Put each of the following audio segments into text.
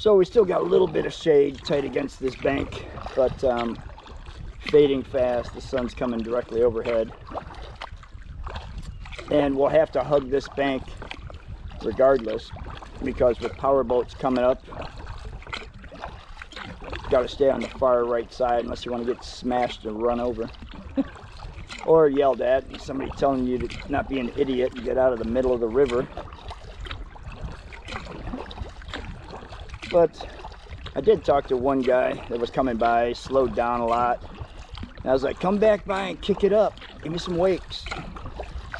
So we still got a little bit of shade tight against this bank, but fading fast. The sun's coming directly overhead. And we'll have to hug this bank regardless, because with power boats coming up, got to stay on the far right side unless you want to get smashed and run over. Or yelled at, and somebody telling you to not be an idiot and get out of the middle of the river. But I did talk to one guy that was coming by, slowed down a lot. And I was like, come back by and kick it up. Give me some wakes.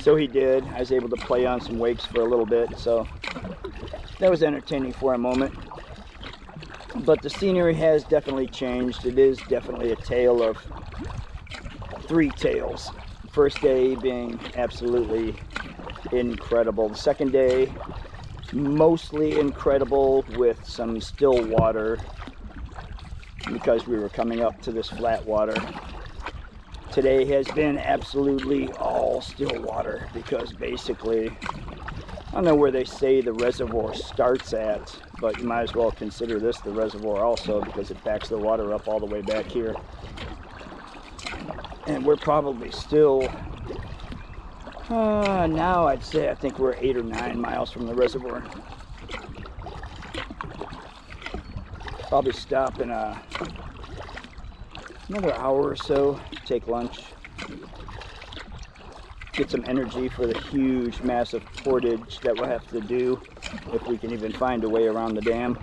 So he did. I was able to play on some wakes for a little bit. So that was entertaining for a moment. But the scenery has definitely changed. It is definitely a tale of three tales. First day being absolutely incredible. The second day, mostly incredible with some still water because we were coming up to this flat water. Today has been absolutely all still water because basically, I don't know where they say the reservoir starts at, but you might as well consider this the reservoir also because it backs the water up all the way back here. And we're probably still, now I'd say I think we're 8 or 9 miles from the reservoir. Probably stop in another hour or so, take lunch, get some energy for the huge, massive portage that we'll have to do if we can even find a way around the dam.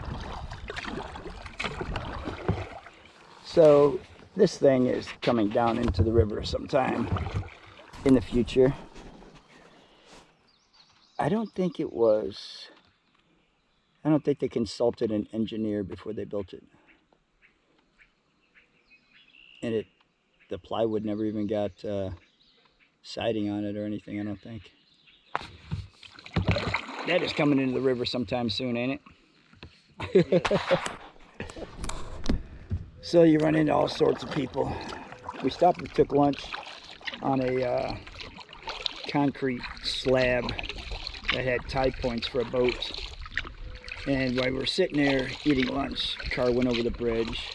So this thing is coming down into the river sometime in the future. I don't think they consulted an engineer before they built it. And the plywood never even got siding on it or anything, I don't think. That is coming into the river sometime soon, ain't it? So you run into all sorts of people. We stopped and took lunch on a concrete slab that had tie points for a boat. And while we were sitting there eating lunch, a car went over the bridge,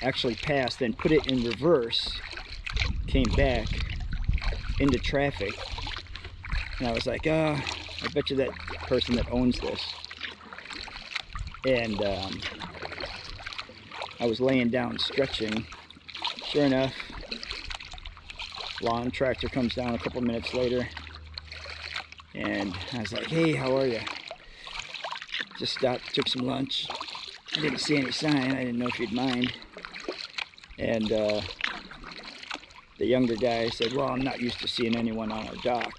actually passed, then put it in reverse, came back into traffic. And I was like, I bet you that person that owns this. And I was laying down stretching. Sure enough, lawn tractor comes down a couple minutes later. And I was like, hey, how are you? Just stopped, took some lunch. I didn't see any sign. I didn't know if you'd mind. And the younger guy said, well, I'm not used to seeing anyone on our dock,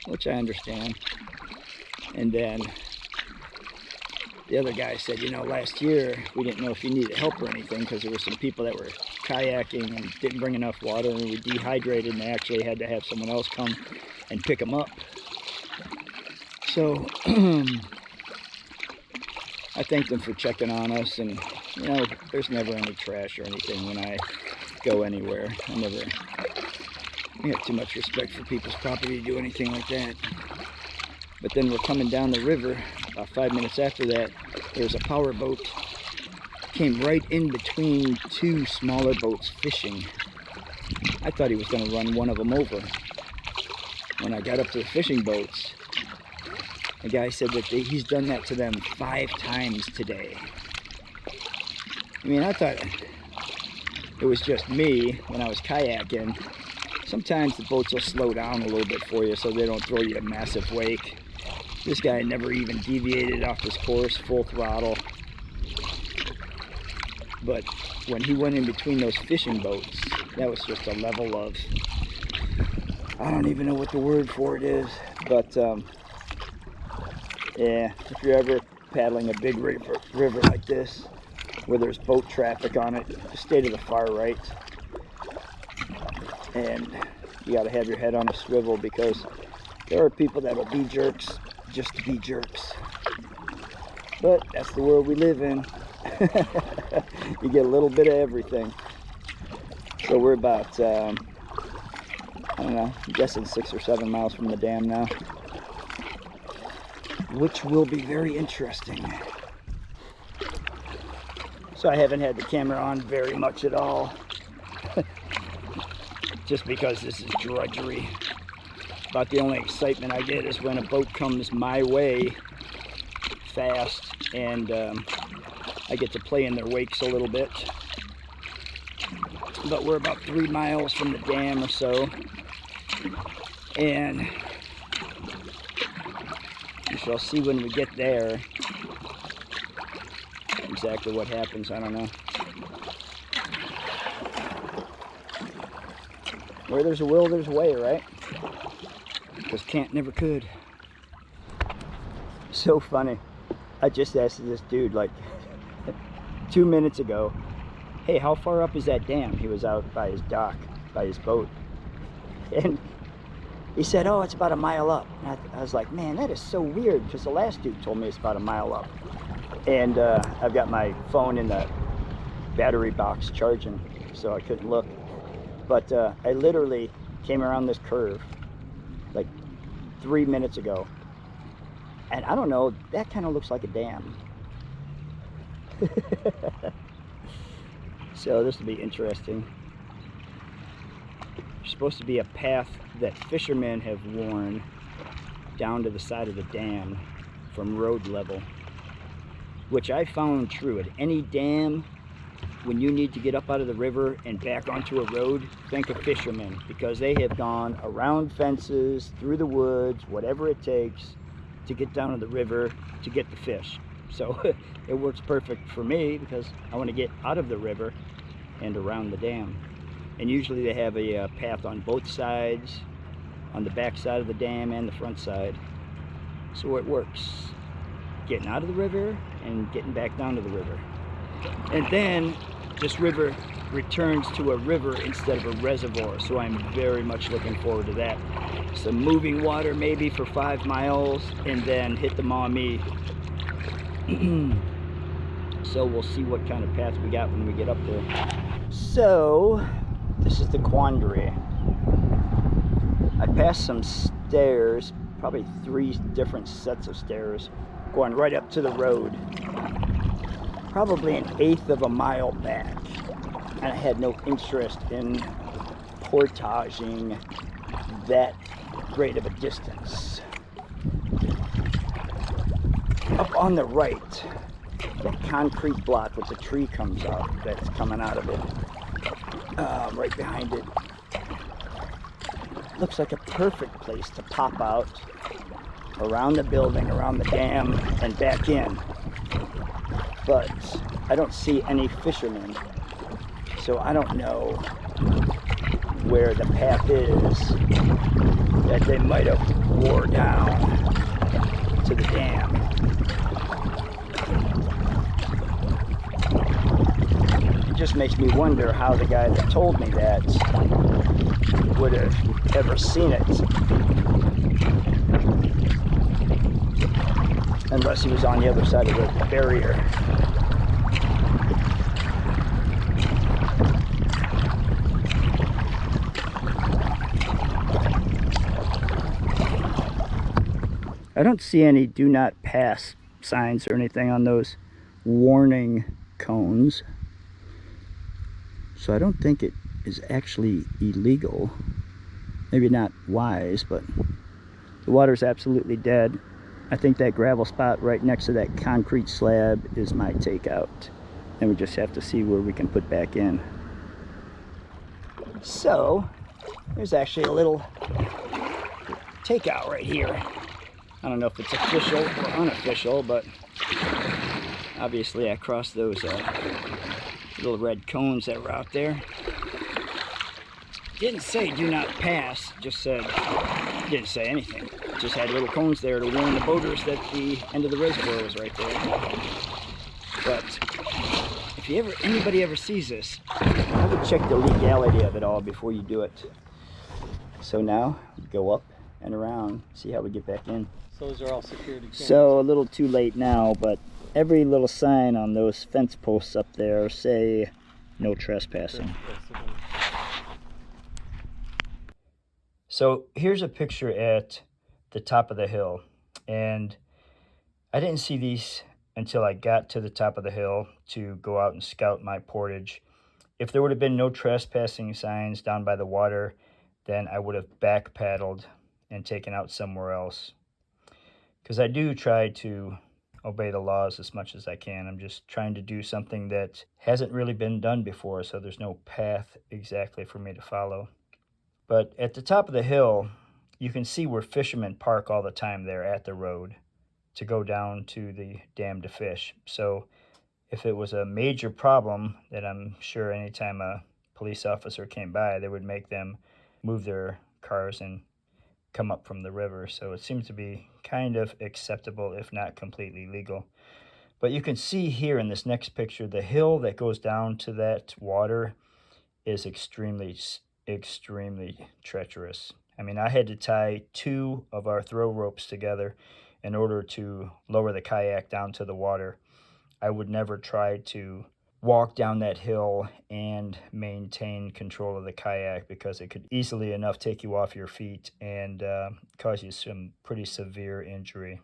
which I understand. And then the other guy said, you know, last year we didn't know if you needed help or anything because there were some people that were kayaking and didn't bring enough water and we dehydrated and they actually had to have someone else come and pick them up. So I thanked them for checking on us, and you know, there's never any trash or anything when I go anywhere. I have too much respect for people's property to do anything like that. But then we're coming down the river. About 5 minutes after that, there's a power boat. Came right in between two smaller boats fishing. I thought he was going to run one of them over. When I got up to the fishing boats, the guy said that he's done that to them 5 times today. I mean, I thought it was just me when I was kayaking. Sometimes the boats will slow down a little bit for you so they don't throw you a massive wake. This guy never even deviated off his course, full throttle. But when he went in between those fishing boats, that was just a level of, I don't even know what the word for it is, but yeah, if you're ever paddling a big river like this, where there's boat traffic on it, just stay to the far right. And you gotta have your head on a swivel because there are people that will be jerks just to be jerks. But that's the world we live in. You get a little bit of everything. So we're about, I don't know, I'm guessing 6 or 7 miles from the dam now. Which will be very interesting. So I haven't had the camera on very much at all. Just because this is drudgery. About the only excitement I get is when a boat comes my way fast and I get to play in their wakes a little bit. But we're about 3 miles from the dam or so, and we shall see when we get there exactly what happens. I don't know. Where there's a will, there's a way, right? Because can't never could. So funny. I just asked this dude like 2 minutes ago, hey, how far up is that dam? He was out by his dock, by his boat. And he said, oh, it's about 1 mile up. And I was like, man, that is so weird, because the last dude told me it's about 1 mile up. And I've got my phone in the battery box charging, so I couldn't look. But I literally came around this curve like 3 minutes ago. And I don't know, that kind of looks like a dam. So this will be interesting. There's supposed to be a path that fishermen have worn down to the side of the dam from road level, which I found true. At any dam, when you need to get up out of the river and back onto a road, think of fishermen, because they have gone around fences, through the woods, whatever it takes to get down to the river to get the fish. So it works perfect for me because I want to get out of the river and around the dam. And usually they have a path on both sides, on the back side of the dam and the front side. So it works. Getting out of the river and getting back down to the river. And then this river returns to a river instead of a reservoir. So I'm very much looking forward to that. Some moving water maybe for 5 miles and then hit the Maumee. So we'll see what kind of path we got when we get up there. So this is the quandary. I passed some stairs, probably 3 different sets of stairs, going right up to the road, probably 1/8 of a mile back, and I had no interest in portaging that great of a distance. Up on the right, that concrete block with the tree comes out, that's coming out of it, right behind it, looks like a perfect place to pop out around the building, around the dam, and back in. But I don't see any fishermen, so I don't know where the path is that they might have wore down to the dam. It just makes me wonder how the guy that told me that would have ever seen it, unless he was on the other side of the barrier. I don't see any do not pass signs or anything on those warning cones. So I don't think it is actually illegal. Maybe not wise, but the water's absolutely dead. I think that gravel spot right next to that concrete slab is my takeout. And we just have to see where we can put back in. So there's actually a little takeout right here. I don't know if it's official or unofficial, but obviously I crossed those little red cones that were out there. Didn't say do not pass, just said, didn't say anything. Just had little cones there to warn the boaters that the end of the reservoir was right there. But if anybody ever sees this, I would check the legality of it all before you do it. So now, go up and around, see how we get back in. So those are all security cameras. So a little too late now, but every little sign on those fence posts up there say no trespassing. So here's a picture at the top of the hill, and I didn't see these until I got to the top of the hill to go out and scout my portage. If there would have been no trespassing signs down by the water, then I would have back paddled and taken out somewhere else. Because I do try to obey the laws as much as I can. I'm just trying to do something that hasn't really been done before, so there's no path exactly for me to follow. But at the top of the hill, you can see where fishermen park all the time there at the road to go down to the dam to fish. So if it was a major problem, that I'm sure anytime a police officer came by, they would make them move their cars and come up from the river. So it seems to be kind of acceptable, if not completely legal. But you can see here in this next picture, the hill that goes down to that water is extremely treacherous. I mean, I had to tie 2 of our throw ropes together in order to lower the kayak down to the water. I would never try to walk down that hill and maintain control of the kayak, because it could easily enough take you off your feet and cause you some pretty severe injury.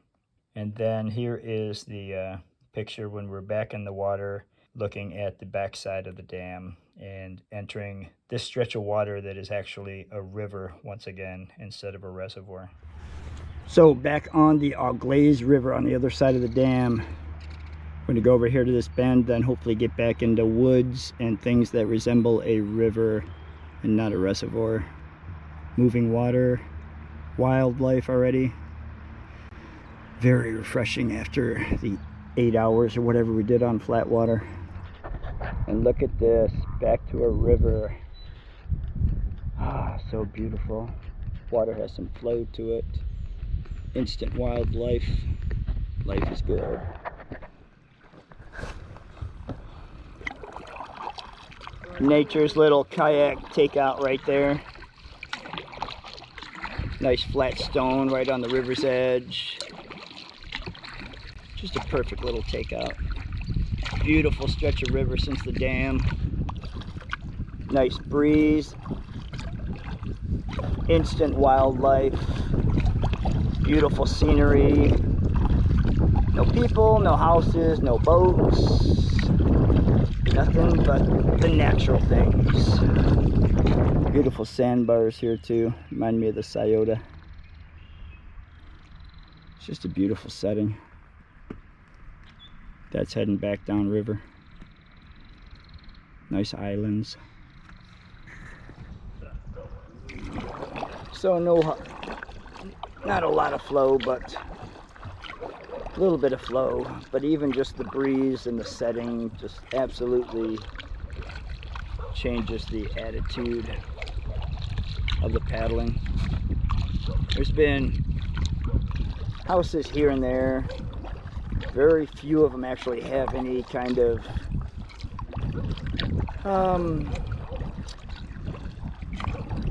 And then here is the picture when we're back in the water, looking at the backside of the dam and entering this stretch of water that is actually a river once again instead of a reservoir. So back on the Auglaize River on the other side of the dam. I'm going to go over here to this bend, then hopefully get back into woods and things that resemble a river and not a reservoir. Moving water, wildlife already. Very refreshing after the 8 hours or whatever we did on flat water. And look at this, back to a river. Ah, so beautiful. Water has some flow to it. Instant wildlife. Life is good. Nature's little kayak takeout right there. Nice flat stone right on the river's edge. Just a perfect little takeout. Beautiful stretch of river since the dam. Nice breeze. Instant wildlife. Beautiful scenery. No people, no houses, no boats. Nothing but the natural things. Beautiful sandbars here too. Remind me of the Scioto. It's just a beautiful setting. That's heading back down river. Nice islands. So not a lot of flow, but a little bit of flow. But even just the breeze and the setting just absolutely changes the attitude of the paddling. There's been houses here and there. Very few of them actually have any kind of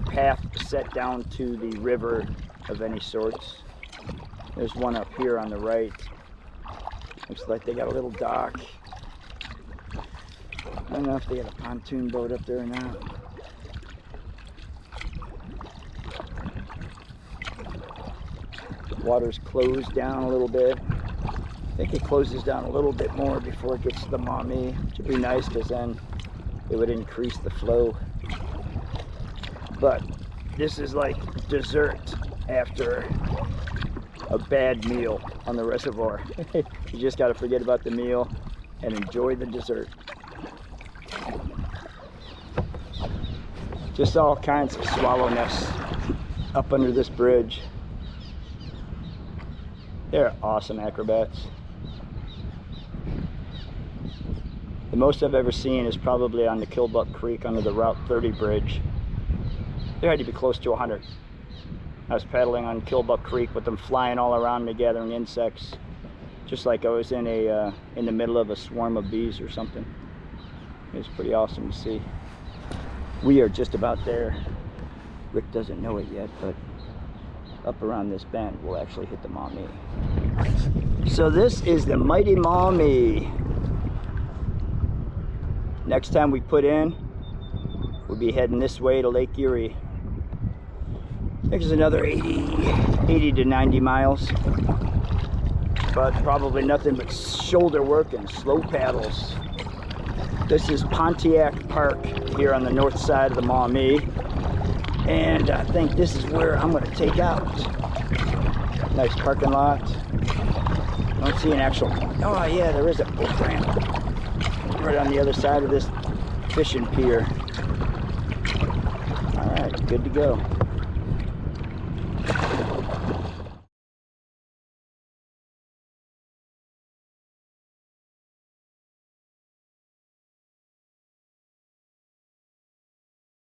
path set down to the river of any sorts. There's one up here on the right. Looks like they got a little dock. I don't know if they got a pontoon boat up there or not. Water's closed down a little bit. I think it closes down a little bit more before it gets to the Maumee, which would be nice because then it would increase the flow. But this is like dessert after a bad meal on the reservoir. You just got to forget about the meal and enjoy the dessert. Just all kinds of swallow nests up under this bridge. They're awesome acrobats. The most I've ever seen is probably on the Killbuck Creek under the Route 30 bridge. There had to be close to 100. I was paddling on Killbuck Creek with them flying all around me, gathering insects, just like I was in the middle of a swarm of bees or something. It was pretty awesome to see. We are just about there. Rick doesn't know it yet, but up around this bend we'll actually hit the Maumee. So this is the mighty Maumee. Next time we put in, we'll be heading this way to Lake Erie. There's another 80 to 90 miles. but probably nothing but shoulder work and slow paddles. This is Pontiac Park here on the north side of the Maumee, and I think this is where I'm going to take out. Nice parking lot. Don't see an actual, oh yeah, there is a boat ramp right on the other side of this fishing pier. All right, good to go.